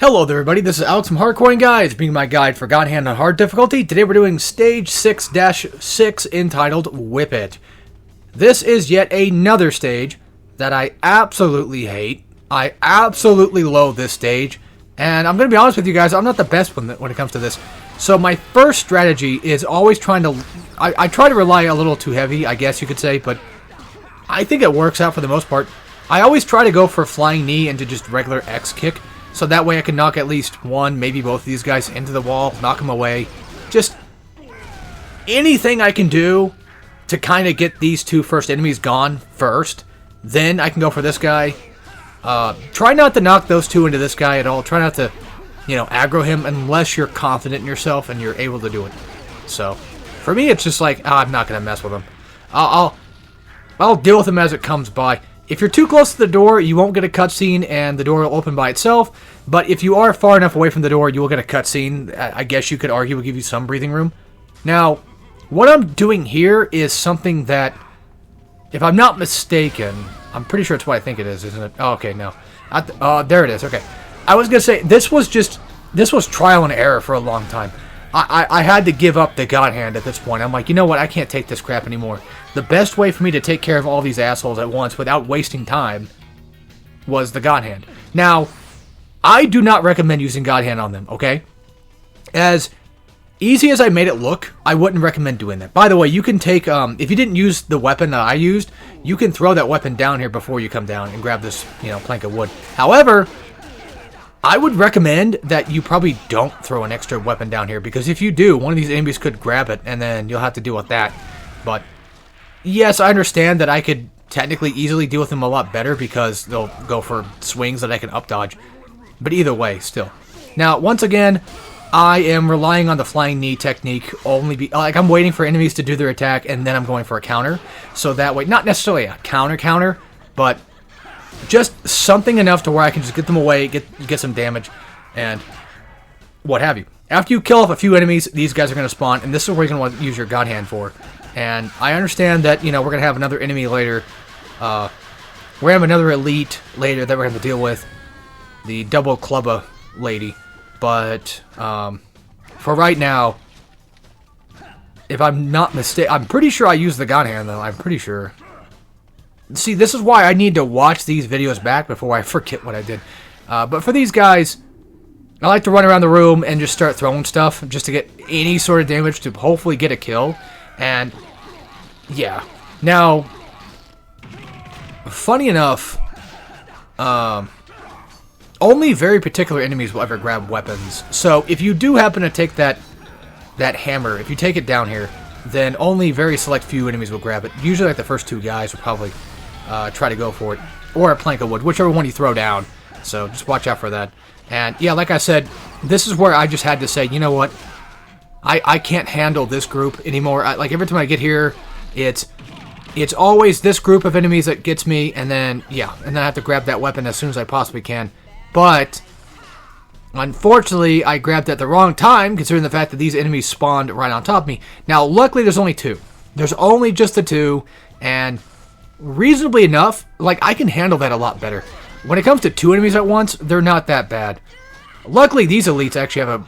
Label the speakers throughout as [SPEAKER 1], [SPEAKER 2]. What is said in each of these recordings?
[SPEAKER 1] Hello there everybody, this is Alex from Hardcoring Guides, being my guide for God Hand on Hard difficulty. Today we're doing Stage 6-6 entitled Whip It. This is yet another stage that I absolutely hate. I absolutely loathe this stage, and I'm going to be honest with you guys, I'm not the best when it comes to this. So my first strategy is always trying to... I try to rely a little too heavy, I guess you could say, but I think it works out for the most part. I always try to go for Flying Knee into just regular X kick, so that way I can knock at least one, maybe both of these guys into the wall, knock them away. Just anything I can do to kind of get these two first enemies gone first. Then I can go for this guy. Try not to knock those two into this guy at all. Try not to, aggro him unless you're confident in yourself and you're able to do it. So, for me, it's just like, I'm not going to mess with him. I'll deal with him as it comes by. If you're too close to the door, you won't get a cutscene, and the door will open by itself. But if you are far enough away from the door, you will get a cutscene. I guess you could argue will give you some breathing room. Now, what I'm doing here is something that, if I'm not mistaken, I'm pretty sure it's what I think it is, isn't it? Oh, okay, no. There it is, okay. I was going to say, this was trial and error for a long time. I had to give up the God Hand at this point. I'm like, you know what? I can't take this crap anymore. The best way for me to take care of all these assholes at once without wasting time was the God Hand. Now, I do not recommend using God Hand on them, okay? As easy as I made it look, I wouldn't recommend doing that. By the way, you can take, if you didn't use the weapon that I used, you can throw that weapon down here before you come down and grab this, plank of wood. However, I would recommend that you probably don't throw an extra weapon down here, because if you do, one of these enemies could grab it, and then you'll have to deal with that. But, yes, I understand that I could technically easily deal with them a lot better, because they'll go for swings that I can up-dodge. But either way, still. Now, once again, I am relying on the Flying Knee technique only I'm waiting for enemies to do their attack, and then I'm going for a counter. So that way, not necessarily a counter, but just something enough to where I can just get them away, get some damage, and what have you. After you kill off a few enemies, these guys are going to spawn, and this is where you're going to want to use your God Hand for. And I understand that, we're going to have another enemy later. We're going to have another elite later that we're going to deal with. The double clubba lady. But, for right now, if I'm not mistaken, I'm pretty sure I used the God Hand, though. I'm pretty sure. See, this is why I need to watch these videos back before I forget what I did. But for these guys, I like to run around the room and just start throwing stuff just to get any sort of damage to hopefully get a kill. And, yeah. Now, funny enough, only very particular enemies will ever grab weapons. So, if you do happen to take that hammer, if you take it down here, then only very select few enemies will grab it. Usually, like the first two guys will probably try to go for it. Or a plank of wood, whichever one you throw down. So, just watch out for that. And, yeah, like I said, this is where I just had to say, you know what? I can't handle this group anymore. Like, every time I get here, it's always this group of enemies that gets me, and then, yeah, and then I have to grab that weapon as soon as I possibly can. But, unfortunately, I grabbed at the wrong time, considering the fact that these enemies spawned right on top of me. Now, luckily, there's only two. There's only just the two, and reasonably enough, like, I can handle that a lot better. When it comes to two enemies at once, they're not that bad. Luckily, these elites actually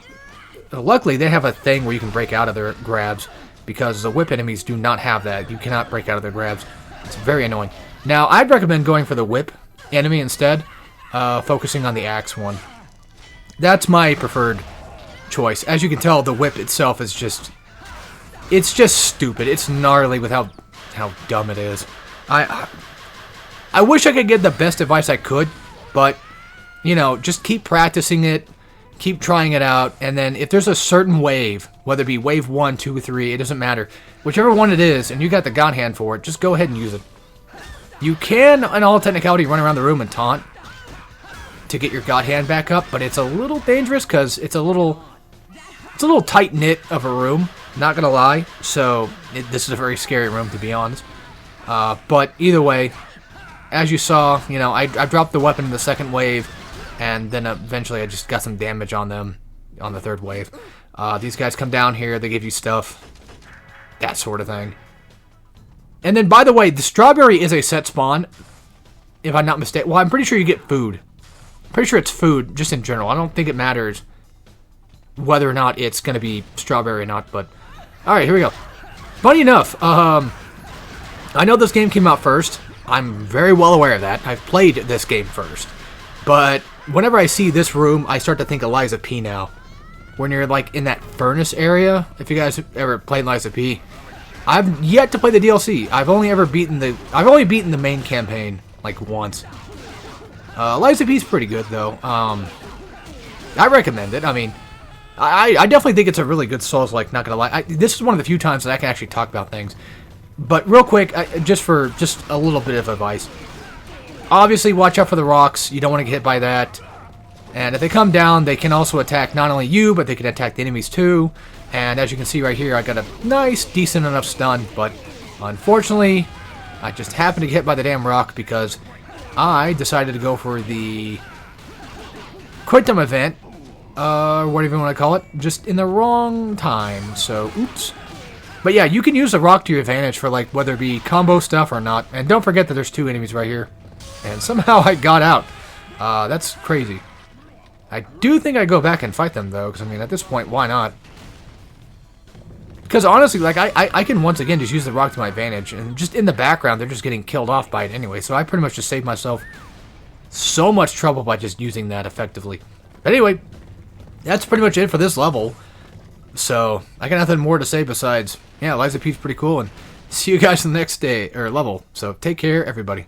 [SPEAKER 1] luckily, they have a thing where you can break out of their grabs, because the whip enemies do not have that. You cannot break out of their grabs. It's very annoying. Now, I'd recommend going for the whip enemy instead, focusing on the axe one. That's my preferred choice. As you can tell, the whip itself is just... It's just stupid. It's gnarly with how dumb it is. I wish I could get the best advice I could, but, just keep practicing it, keep trying it out, and then if there's a certain wave, whether it be wave 1, 2, 3, it doesn't matter. Whichever one it is, and you got the God Hand for it, just go ahead and use it. You can, in all technicality, run around the room and taunt to get your God Hand back up, but it's a little dangerous because it's a little tight-knit of a room, not gonna lie. So this is a very scary room, to be honest. But either way, as you saw, I dropped the weapon in the second wave, and then eventually I just got some damage on them on the third wave. These guys come down here, they give you stuff, that sort of thing. And then, by the way, the strawberry is a set spawn, if I'm not mistaken. Well, I'm pretty sure you get food. Pretty sure it's food, just in general. I don't think it matters whether or not it's going to be strawberry or not, but... Alright, here we go. Funny enough, I know this game came out first. I'm very well aware of that. I've played this game first. But whenever I see this room, I start to think of Lies of P now. When you're, like, in that furnace area, if you guys ever played Lies of P. I've yet to play the DLC. I've only beaten the main campaign, like, once. Lies of P is pretty good, though. I recommend it. I mean, I definitely think it's a really good Souls-like, not gonna lie. This is one of the few times that I can actually talk about things. But real quick, just a little bit of advice. Obviously, watch out for the rocks. You don't want to get hit by that. And if they come down, they can also attack not only you, but they can attack the enemies too. And as you can see right here, I got a nice, decent enough stun. But unfortunately, I just happened to get hit by the damn rock because I decided to go for the Quick Time event. Whatever you want to call it. Just in the wrong time. So, oops. But yeah, you can use the rock to your advantage for, like, whether it be combo stuff or not. And don't forget that there's 2 enemies right here. And somehow I got out. That's crazy. I do think I go back and fight them, though. Because, I mean, at this point, why not? Because, honestly, like, I can once again just use the rock to my advantage. And just in the background, they're just getting killed off by it anyway. So I pretty much just saved myself so much trouble by just using that effectively. But anyway, that's pretty much it for this level. So, I got nothing more to say besides, yeah, Lies of P's pretty cool, and see you guys in the next day, or level. So, take care, everybody.